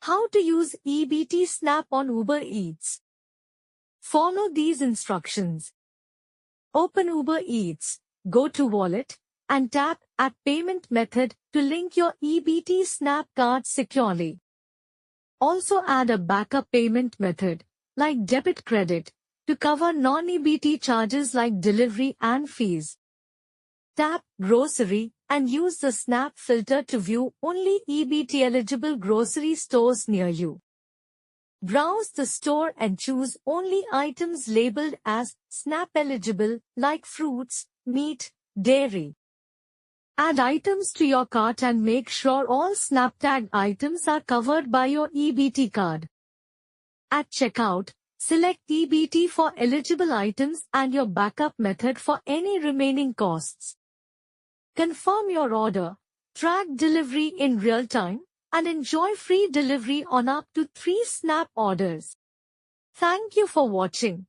How to use EBT SNAP on Uber Eats. Follow these instructions. Open Uber Eats, go to Wallet, and tap Add Payment Method to link your EBT SNAP card securely. Also add a backup payment method, like debit credit, to cover non-EBT charges like delivery and fees. Tap Grocery and use the SNAP filter to view only EBT-eligible grocery stores near you. Browse the store and choose only items labeled as SNAP-eligible, like fruits, meat, dairy. Add items to your cart and make sure all SNAP-tagged items are covered by your EBT card. At checkout, select EBT for eligible items and your backup method for any remaining costs. Confirm your order, track delivery in real time, and enjoy free delivery on up to 3 SNAP orders. Thank you for watching.